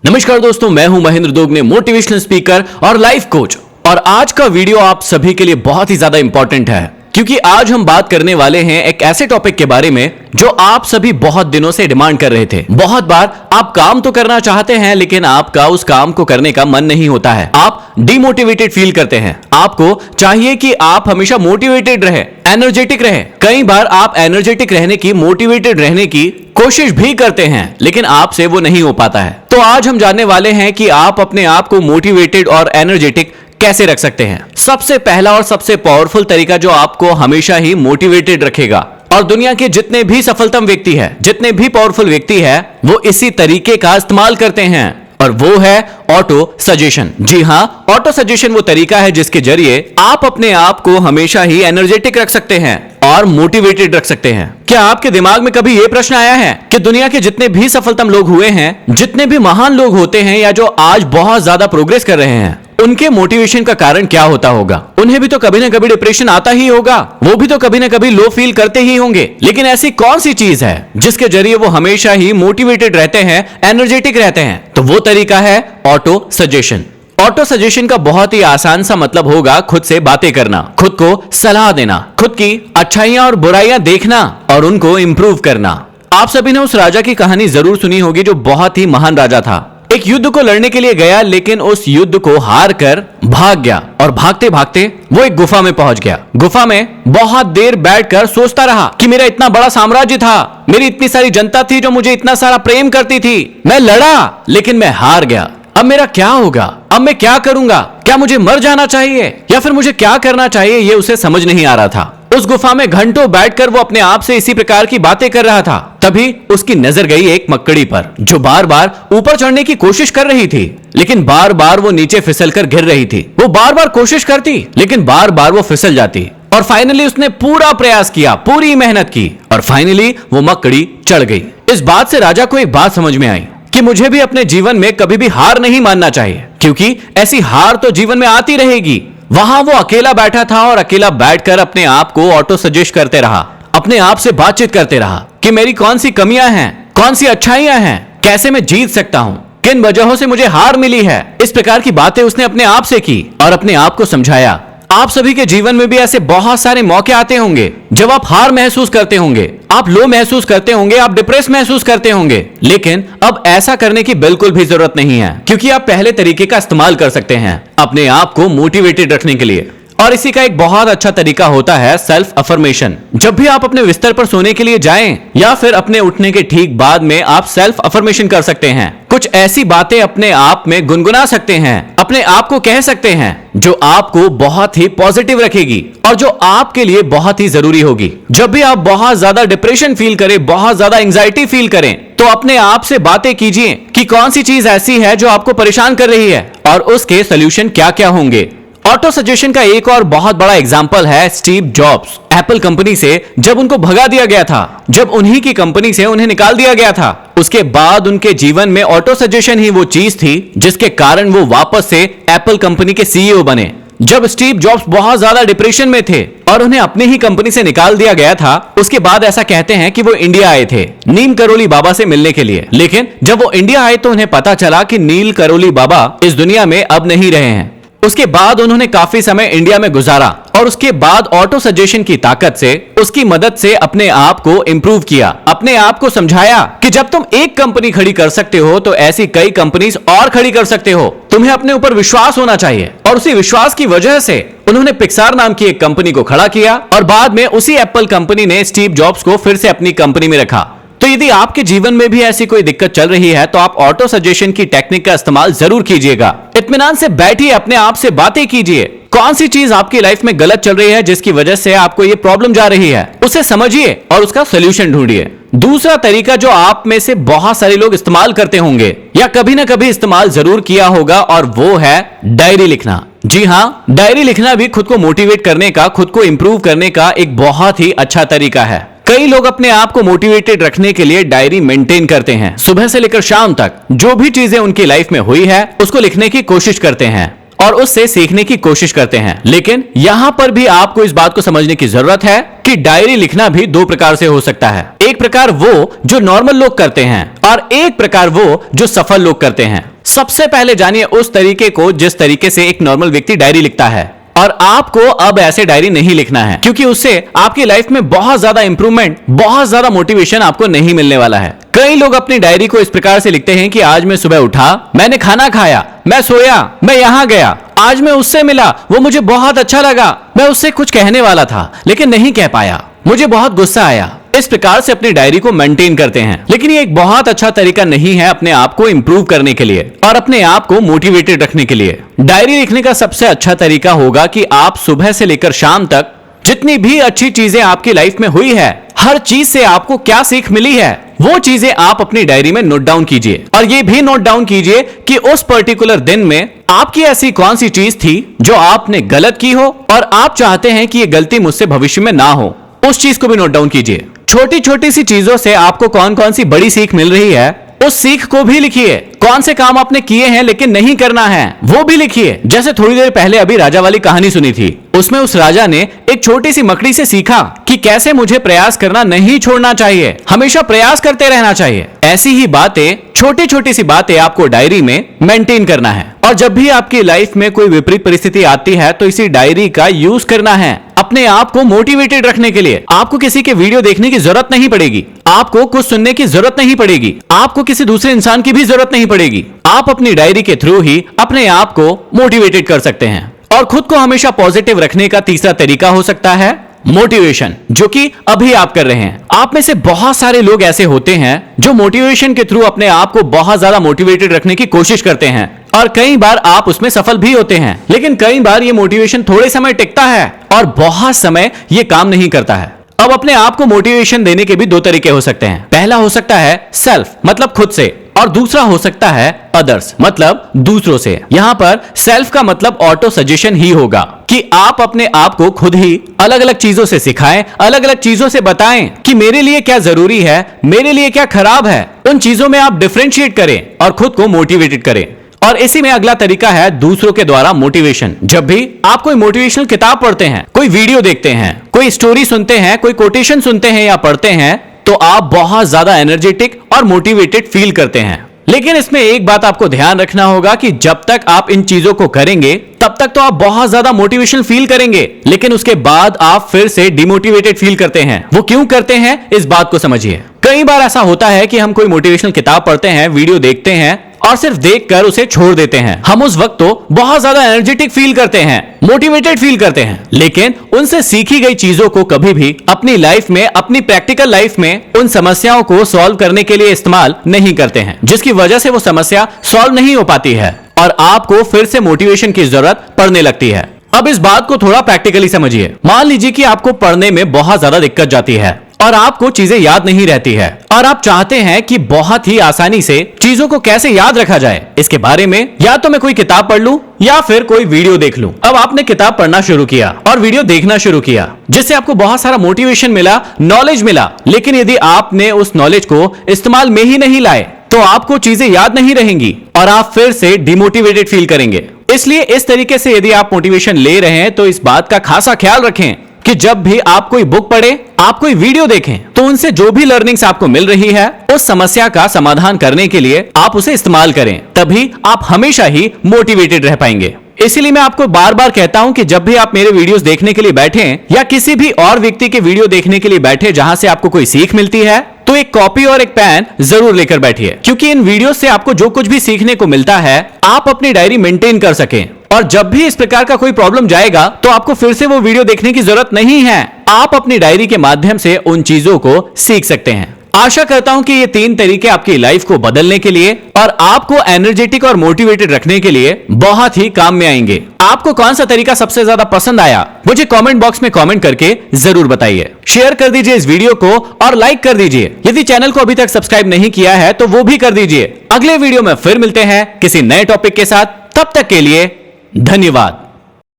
नमस्कार दोस्तों, मैं हूं महेंद्र दोगने, मोटिवेशनल स्पीकर और लाइफ कोच। और आज का वीडियो आप सभी के लिए बहुत ही ज्यादा इंपॉर्टेंट है, क्योंकि आज हम बात करने वाले हैं एक ऐसे टॉपिक के बारे में जो आप सभी बहुत दिनों से डिमांड कर रहे थे। बहुत बार आप काम तो करना चाहते हैं, लेकिन आपका उस काम को करने का मन नहीं होता है। आप डिमोटिवेटेड फील करते हैं। आपको चाहिए कि आप हमेशा मोटिवेटेड रहे, एनर्जेटिक रहे। कई बार आप एनर्जेटिक रहने की, मोटिवेटेड रहने की कोशिश भी करते हैं, लेकिन आपसे वो नहीं हो पाता है। तो आज हम जानने वाले हैं कि आप अपने आप को मोटिवेटेड और एनर्जेटिक कैसे रख सकते हैं। सबसे पहला और सबसे पावरफुल तरीका जो आपको हमेशा ही मोटिवेटेड रखेगा, और दुनिया के जितने भी सफलतम व्यक्ति है, जितने भी पावरफुल व्यक्ति है, वो इसी तरीके का इस्तेमाल करते हैं, और वो है ऑटो सजेशन। जी हां, ऑटो सजेशन वो तरीका है जिसके जरिए आप अपने आप को हमेशा ही एनर्जेटिक रख सकते हैं और मोटिवेटेड रख सकते हैं। क्या आपके दिमाग में कभी यह प्रश्न आया है कि दुनिया के जितने भी सफलतम लोग हुए हैं, जितने भी महान लोग होते हैं, या जो आज बहुत ज्यादा प्रोग्रेस कर रहे हैं, उनके मोटिवेशन का कारण क्या होता होगा? उन्हें भी तो कभी ना कभी डिप्रेशन आता ही होगा, वो भी तो कभी ना कभी लो फील करते ही होंगे। लेकिन ऐसी कौन सी चीज है जिसके जरिए वो हमेशा ही मोटिवेटेड रहते हैं, एनर्जेटिक रहते हैं? तो वो तरीका है ऑटो सजेशन। ऑटो सजेशन का बहुत ही आसान सा मतलब होगा खुद से बातें करना, खुद को सलाह देना, खुद की अच्छाइयां और बुराइयां देखना और उनको इंप्रूव करना। आप सभी ने उस राजा की कहानी जरूर सुनी होगी जो बहुत ही महान राजा था। एक युद्ध को लड़ने के लिए गया, लेकिन उस युद्ध को हार कर भाग गया, और भागते भागते वो एक गुफा में पहुंच गया। गुफा में बहुत देर बैठकर सोचता रहा कि मेरा इतना बड़ा साम्राज्य था, मेरी इतनी सारी जनता थी जो मुझे इतना सारा प्रेम करती थी, मैं लड़ा लेकिन मैं हार गया। अब मेरा क्या होगा? अब मैं क्या करूंगा? क्या मुझे मर जाना चाहिए या फिर मुझे क्या करना चाहिए? ये उसे समझ नहीं आ रहा था। उस गुफा में घंटों बैठकर वो अपने आप से इसी प्रकार की बातें कर रहा था। तभी उसकी नजर गई एक मक्कड़ी पर, जो बार बार ऊपर चढ़ने की कोशिश कर रही थी, लेकिन बार बार वो नीचे फिसलकर गिर रही थी। वो बार बार कोशिश करती, लेकिन बार बार वो फिसल जाती। और फाइनली उसने पूरा प्रयास किया, पूरी मेहनत की, और फाइनली वो मक्कड़ी चढ़ गई। इस बात से राजा को एक बात समझ में आई कि मुझे भी अपने जीवन में कभी भी हार नहीं मानना चाहिए, क्योंकि ऐसी हार तो जीवन में आती रहेगी। वहां वो अकेला बैठा था और अकेला बैठकर अपने आप को ऑटो सजेस्ट करते रहा, अपने आप से बातचीत करते रहा कि मेरी कौन सी कमियां हैं, कौन सी अच्छाइयां हैं, कैसे मैं जीत सकता हूं, किन वजहों से मुझे हार मिली है। इस प्रकार की बातें उसने अपने आप से की और अपने आप को समझाया। आप सभी के जीवन में भी ऐसे बहुत सारे मौके आते होंगे जब आप हार महसूस करते होंगे, आप लो महसूस करते होंगे, आप डिप्रेस महसूस करते होंगे। लेकिन अब ऐसा करने की बिल्कुल भी जरूरत नहीं है, क्योंकि आप पहले तरीके का इस्तेमाल कर सकते हैं अपने आप को मोटिवेटेड रखने के लिए। और इसी का एक बहुत अच्छा तरीका होता है सेल्फ अफर्मेशन। जब भी आप अपने बिस्तर पर सोने के लिए जाएं, या फिर अपने उठने के ठीक बाद में आप सेल्फ अफर्मेशन कर सकते हैं। कुछ ऐसी बातें अपने आप में गुनगुना सकते हैं, अपने आप को कह सकते हैं, जो आपको बहुत ही पॉजिटिव रखेगी और जो आपके लिए बहुत ही जरूरी होगी। जब भी आप बहुत ज्यादा डिप्रेशन फील करें, बहुत ज्यादा एंजाइटी फील करें, तो अपने आप से बातें कीजिए कि कौन सी चीज ऐसी है जो आपको परेशान कर रही है और उसके सोल्यूशन क्या क्या होंगे। ऑटो सजेशन का एक और बहुत बड़ा एग्जाम्पल है स्टीव जॉब्स। एप्पल कंपनी से जब उनको भगा दिया गया था, जब उन्हीं की कंपनी से उन्हें निकाल दिया गया था, उसके बाद उनके जीवन में ऑटो सजेशन ही वो चीज थी जिसके कारण वो वापस से एप्पल कंपनी के सीईओ बने। जब स्टीव जॉब्स बहुत ज्यादा डिप्रेशन में थे और उन्हें अपनी ही कंपनी से निकाल दिया गया था, उसके बाद ऐसा कहते हैं कि वो इंडिया आए थे नीम करोली बाबा से मिलने के लिए। लेकिन जब वो इंडिया आए तो उन्हें पता चला कि नील करोली बाबा इस दुनिया में अब नहीं रहे हैं। उसके बाद उन्होंने काफी समय इंडिया में गुजारा और उसके बाद ऑटो सजेशन की ताकत से, उसकी मदद से अपने आप को इंप्रूव किया, अपने आप को समझाया कि जब तुम एक कंपनी खड़ी कर सकते हो तो ऐसी कई कंपनीज और खड़ी कर सकते हो। तुम्हें अपने ऊपर विश्वास होना चाहिए। और उसी विश्वास की वजह से उन्होंने पिक्सार नाम की एक कंपनी को खड़ा किया, और बाद में उसी एप्पल कंपनी ने स्टीव जॉब्स को फिर से अपनी कंपनी में रखा। तो यदि आपके जीवन में भी ऐसी कोई दिक्कत चल रही है, तो आप ऑटो सजेशन की टेक्निक का इस्तेमाल जरूर कीजिएगा। इत्मीनान से बैठिए, अपने आप से बातें कीजिए। कौन सी चीज आपकी लाइफ में गलत चल रही है जिसकी वजह से आपको ये प्रॉब्लम जा रही है, उसे समझिए और उसका सोल्यूशन ढूंढिए। दूसरा तरीका जो आप में से बहुत सारे लोग इस्तेमाल करते होंगे या कभी ना कभी इस्तेमाल जरूर किया होगा, और वो है डायरी लिखना। जी हाँ, डायरी लिखना भी खुद को मोटिवेट करने का, खुद को इंप्रूव करने का एक बहुत ही अच्छा तरीका है। कई लोग अपने आप को मोटिवेटेड रखने के लिए डायरी मेंटेन करते हैं। सुबह से लेकर शाम तक जो भी चीजें उनकी लाइफ में हुई है उसको लिखने की कोशिश करते हैं। और उससे सीखने की कोशिश करते हैं। लेकिन यहाँ पर भी आपको इस बात को समझने की जरूरत है कि डायरी लिखना भी दो प्रकार से हो सकता है। एक प्रकार वो जो नॉर्मल लोग करते हैं और एक प्रकार वो जो सफल लोग करते हैं। सबसे पहले जानिए उस तरीके को जिस तरीके से एक नॉर्मल व्यक्ति डायरी लिखता है। और आपको अब ऐसे डायरी नहीं लिखना है, क्योंकि उससे आपकी लाइफ में बहुत ज्यादा इंप्रूवमेंट, बहुत ज्यादा मोटिवेशन आपको नहीं मिलने वाला है। कई लोग अपनी डायरी को इस प्रकार से लिखते हैं कि आज मैं सुबह उठा, मैंने खाना खाया, मैं सोया, मैं यहां गया, आज मैं उससे मिला, वो मुझे बहुत अच्छा लगा, मैं उससे कुछ कहने वाला था लेकिन नहीं कह पाया, मुझे बहुत गुस्सा आया। इस प्रकार से अपनी डायरी को मेंटेन करते हैं। लेकिन ये एक बहुत अच्छा तरीका नहीं है अपने आप को इंप्रूव करने के लिए और अपने आप को मोटिवेटेड रखने के लिए। डायरी लिखने का सबसे अच्छा तरीका होगा कि आप सुबह से लेकर शाम तक जितनी भी अच्छी चीजें आपकी लाइफ में हुई है, हर चीज से आपको क्या सीख मिली है, वो चीजें आप अपनी डायरी में नोट डाउन कीजिए। और ये भी नोट डाउन कीजिए कि उस पर्टिकुलर दिन में आपकी ऐसी कौन सी चीज थी जो आपने गलत की हो और आप चाहते हैं कि ये गलती मुझसे भविष्य में ना हो। उस चीज को भी नोट डाउन कीजिए। छोटी छोटी सी चीजों से आपको कौन कौन सी बड़ी सीख मिल रही है, उस सीख को भी लिखिए। कौन से काम आपने किए हैं लेकिन नहीं करना है, वो भी लिखिए। जैसे थोड़ी देर पहले अभी राजा वाली कहानी सुनी थी, उसमें उस राजा ने एक छोटी सी मकड़ी से सीखा कि कैसे मुझे प्रयास करना नहीं छोड़ना चाहिए, हमेशा प्रयास करते रहना चाहिए। ऐसी ही बातें, छोटी छोटी सी बातें आपको डायरी में मेंटेन करना है। और जब भी आपकी लाइफ में कोई विपरीत परिस्थिति आती है तो इसी डायरी का यूज करना है अपने आप को मोटिवेटेड रखने के लिए। आपको किसी के वीडियो देखने की जरूरत नहीं पड़ेगी, आपको कुछ सुनने की जरूरत नहीं पड़ेगी, आपको किसी दूसरे इंसान की भी जरूरत नहीं पड़ेगी। आप अपनी डायरी के थ्रू ही अपने आप को मोटिवेटेड कर सकते हैं। और खुद को हमेशा पॉजिटिव रखने का तीसरा तरीका हो सकता है मोटिवेशन, जो कि अभी आप कर रहे हैं। आप में से बहुत सारे लोग ऐसे होते हैं जो मोटिवेशन के थ्रू अपने आप को बहुत ज्यादा मोटिवेटेड रखने की कोशिश करते हैं और कई बार आप उसमें सफल भी होते हैं। लेकिन कई बार ये मोटिवेशन थोड़े समय टिकता है और बहुत समय ये काम नहीं करता है। अब अपने आप को मोटिवेशन देने के भी दो तरीके हो सकते हैं। पहला हो सकता है सेल्फ, मतलब खुद से, और दूसरा हो सकता है अदर्स, मतलब दूसरों से। यहां पर सेल्फ का मतलब ऑटो सजेशन ही होगा कि आप अपने आप को खुद ही अलग अलग चीजों से सिखाएं, अलग अलग चीजों से बताएं कि मेरे लिए क्या जरूरी है, मेरे लिए क्या खराब है। उन चीजों में आप डिफरेंशिएट करें और खुद को मोटिवेटेड करें। और इसी में अगला तरीका है दूसरों के द्वारा मोटिवेशन। जब भी आप कोई मोटिवेशनल किताब पढ़ते हैं, कोई वीडियो देखते हैं, कोई स्टोरी सुनते हैं, कोई कोटेशन सुनते हैं या पढ़ते हैं, तो आप बहुत ज्यादा एनर्जेटिक और मोटिवेटेड फील करते हैं। लेकिन इसमें एक बात आपको ध्यान रखना होगा कि जब तक आप इन चीजों को करेंगे तब तक तो आप बहुत ज्यादा मोटिवेशन फील करेंगे, लेकिन उसके बाद आप फिर से डिमोटिवेटेड फील करते हैं। वो क्यों करते हैं, इस बात को समझिए। कई बार ऐसा होता है कि हम कोई मोटिवेशनल किताब पढ़ते हैं, वीडियो देखते हैं और सिर्फ देखकर उसे छोड़ देते हैं। हम उस वक्त तो बहुत ज्यादा एनर्जेटिक फील करते हैं, मोटिवेटेड फील करते हैं, लेकिन उनसे सीखी गई चीजों को कभी भी अपनी लाइफ में, अपनी प्रैक्टिकल लाइफ में उन समस्याओं को सॉल्व करने के लिए इस्तेमाल नहीं करते हैं, जिसकी वजह से वो समस्या सॉल्व नहीं हो पाती है और आपको फिर से मोटिवेशन की जरूरत पड़ने लगती है। अब इस बात को थोड़ा प्रैक्टिकली समझिए। मान लीजिए कि आपको पढ़ने में बहुत ज्यादा दिक्कत जाती है और आपको चीजें याद नहीं रहती है और आप चाहते हैं कि बहुत ही आसानी से चीजों को कैसे याद रखा जाए, इसके बारे में या तो मैं कोई किताब पढ़ लूं या फिर कोई वीडियो देख लूं। अब आपने किताब पढ़ना शुरू किया और वीडियो देखना शुरू किया, जिससे आपको बहुत सारा मोटिवेशन मिला, नॉलेज मिला। लेकिन यदि आपने उस नॉलेज को इस्तेमाल में ही नहीं लाए तो आपको चीजें याद नहीं रहेंगी और आप फिर से डिमोटिवेटेड फील करेंगे। इसलिए इस तरीके से यदि आप मोटिवेशन ले रहे हैं तो इस बात का खासा ख्याल रखें कि जब भी आप कोई बुक पढ़ें, आप कोई वीडियो देखें, तो उनसे जो भी लर्निंग्स आपको मिल रही है उस समस्या का समाधान करने के लिए आप उसे इस्तेमाल करें। तभी आप हमेशा ही मोटिवेटेड रह पाएंगे। इसीलिए मैं आपको बार बार कहता हूं कि जब भी आप मेरे वीडियोस देखने के लिए बैठें या किसी भी और व्यक्ति के वीडियो देखने के लिए बैठे जहां से आपको कोई सीख मिलती है, तो एक कॉपी और एक पेन जरूर लेकर बैठिए, क्योंकि इन वीडियो से आपको जो कुछ भी सीखने को मिलता है आप अपनी डायरी मेंटेन कर सकें। और जब भी इस प्रकार का कोई प्रॉब्लम जाएगा तो आपको फिर से वो वीडियो देखने की जरूरत नहीं है, आप अपनी डायरी के माध्यम से उन चीजों को सीख सकते हैं। आशा करता हूं कि ये 3 तरीके आपकी लाइफ को बदलने के लिए और आपको एनर्जेटिक और मोटिवेटेड रखने के लिए बहुत ही काम में आएंगे। आपको कौन सा तरीका सबसे ज्यादा पसंद आया, मुझे कमेंट बॉक्स में कमेंट करके जरूर बताइए। शेयर कर दीजिए इस वीडियो को और लाइक कर दीजिए। यदि चैनल को अभी तक सब्सक्राइब नहीं किया है तो वो भी कर दीजिए। अगले वीडियो में फिर मिलते हैं किसी नए टॉपिक के साथ। तब तक के लिए धन्यवाद।